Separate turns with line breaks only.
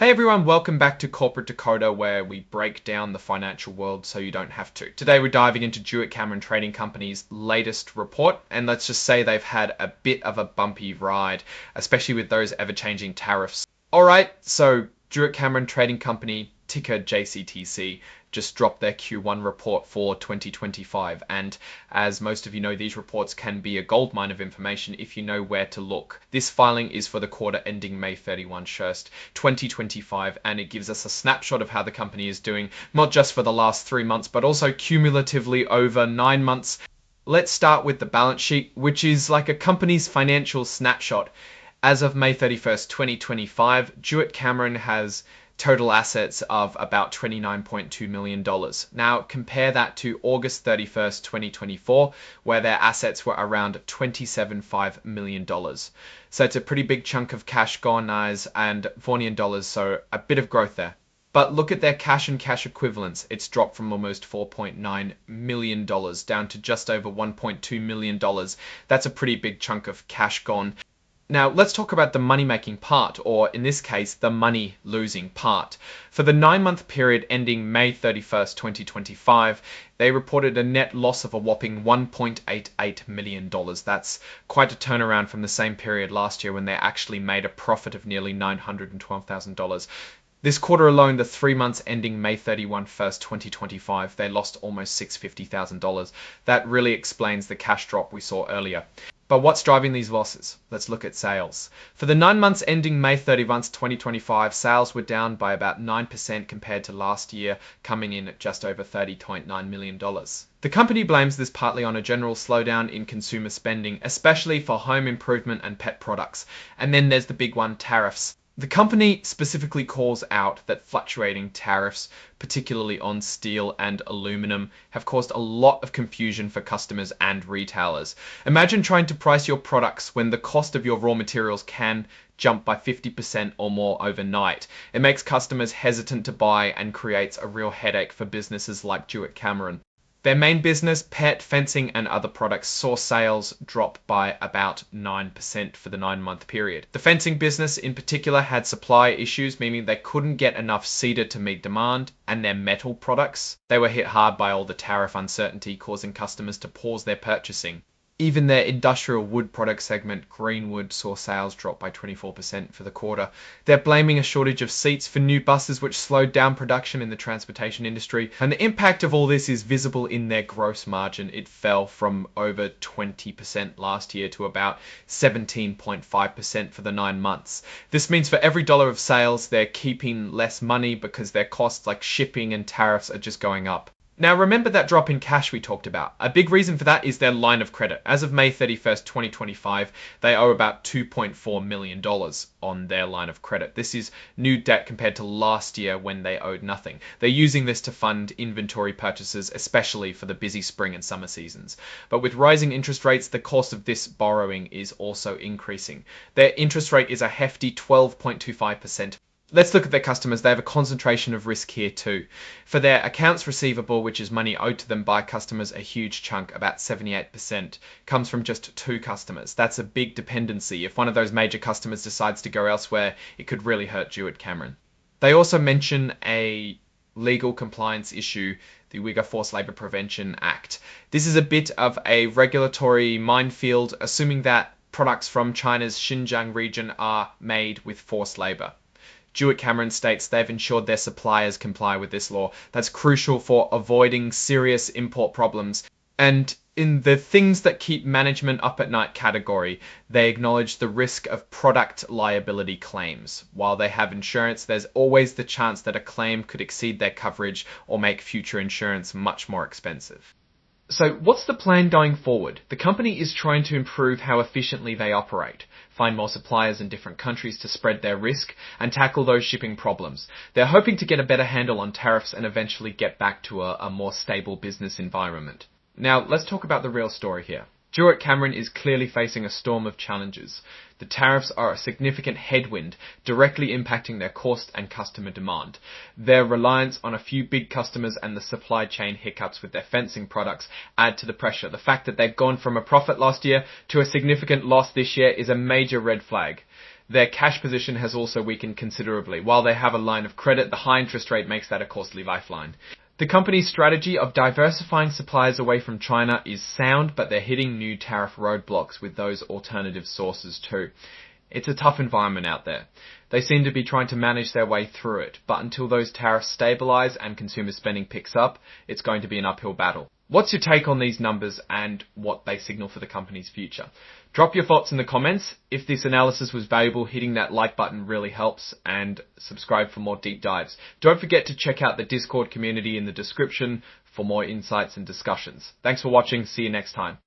Hey everyone, welcome back to Corporate Decoder, where we break down the financial world so you don't have to. Today we're diving into Jewett-Cameron Trading Company's latest report, and let's just say they've had a bit of a bumpy ride, especially with those ever-changing tariffs. Alright, so Jewett-Cameron Trading Company, ticker JCTC, just dropped their Q1 report for 2025, and as most of you know, these reports can be a goldmine of information if you know where to look. This filing is for the quarter ending May 31, 2025, and it gives us a snapshot of how the company is doing, not just for the last 3 months, but also cumulatively over 9 months. Let's start with the balance sheet, which is like a company's financial snapshot. As of May 31st, 2025, Jewett-Cameron has total assets of about $29.2 million. Now compare that to August 31st, 2024, where their assets were around $27.5 million. So it's a pretty big chunk of cash gone and Vaughanian dollars, so a bit of growth there. But look at their cash and cash equivalents. It's dropped from almost $4.9 million down to just over $1.2 million. That's a pretty big chunk of cash gone. Now, let's talk about the money-making part, or in this case, the money-losing part. For the 9-month period ending May 31st, 2025, they reported a net loss of a whopping $1.88 million. That's quite a turnaround from the same period last year when they actually made a profit of nearly $912,000. This quarter alone, the 3 months ending May 31, 2025, they lost almost $650,000. That really explains the cash drop we saw earlier. But what's driving these losses? Let's look at sales. For the 9 months ending May 31, 2025, sales were down by about 9% compared to last year, coming in at just over $30.9 million. The company blames this partly on a general slowdown in consumer spending, especially for home improvement and pet products. And then there's the big one, tariffs. The company specifically calls out that fluctuating tariffs, particularly on steel and aluminum, have caused a lot of confusion for customers and retailers. Imagine trying to price your products when the cost of your raw materials can jump by 50% or more overnight. It makes customers hesitant to buy and creates a real headache for businesses like Jewett-Cameron. Their main business, pet, fencing, and other products, saw sales drop by about 9% for the 9-month period. The fencing business in particular had supply issues, meaning they couldn't get enough cedar to meet demand, and their metal products, they were hit hard by all the tariff uncertainty, causing customers to pause their purchasing. Even their industrial wood product segment, Greenwood, saw sales drop by 24% for the quarter. They're blaming a shortage of seats for new buses, which slowed down production in the transportation industry. And the impact of all this is visible in their gross margin. It fell from over 20% last year to about 17.5% for the 9 months. This means for every dollar of sales, they're keeping less money because their costs like shipping and tariffs are just going up. Now remember that drop in cash we talked about. A big reason for that is their line of credit. As of May 31st, 2025, they owe about $2.4 million on their line of credit. This is new debt compared to last year when they owed nothing. They're using this to fund inventory purchases, especially for the busy spring and summer seasons. But with rising interest rates, the cost of this borrowing is also increasing. Their interest rate is a hefty 12.25%. Let's look at their customers. They have a concentration of risk here too. For their accounts receivable, which is money owed to them by customers, a huge chunk, about 78%, comes from just 2 customers. That's a big dependency. If one of those major customers decides to go elsewhere, it could really hurt Jewett-Cameron. They also mention a legal compliance issue, the Uyghur Forced Labor Prevention Act. This is a bit of a regulatory minefield, assuming that products from China's Xinjiang region are made with forced labor. Jewett-Cameron states they've ensured their suppliers comply with this law. That's crucial for avoiding serious import problems. And in the things that keep management up at night category, they acknowledge the risk of product liability claims. While they have insurance, there's always the chance that a claim could exceed their coverage or make future insurance much more expensive. So what's the plan going forward? The company is trying to improve how efficiently they operate, find more suppliers in different countries to spread their risk, and tackle those shipping problems. They're hoping to get a better handle on tariffs and eventually get back to a more stable business environment. Now, let's talk about the real story here. Jewett-Cameron is clearly facing a storm of challenges. The tariffs are a significant headwind, directly impacting their cost and customer demand. Their reliance on a few big customers and the supply chain hiccups with their fencing products add to the pressure. The fact that they've gone from a profit last year to a significant loss this year is a major red flag. Their cash position has also weakened considerably. While they have a line of credit, the high interest rate makes that a costly lifeline. The company's strategy of diversifying suppliers away from China is sound, but they're hitting new tariff roadblocks with those alternative sources too. It's a tough environment out there. They seem to be trying to manage their way through it, but until those tariffs stabilize and consumer spending picks up, it's going to be an uphill battle. What's your take on these numbers and what they signal for the company's future? Drop your thoughts in the comments. If this analysis was valuable, hitting that like button really helps, and subscribe for more deep dives. Don't forget to check out the Discord community in the description for more insights and discussions. Thanks for watching. See you next time.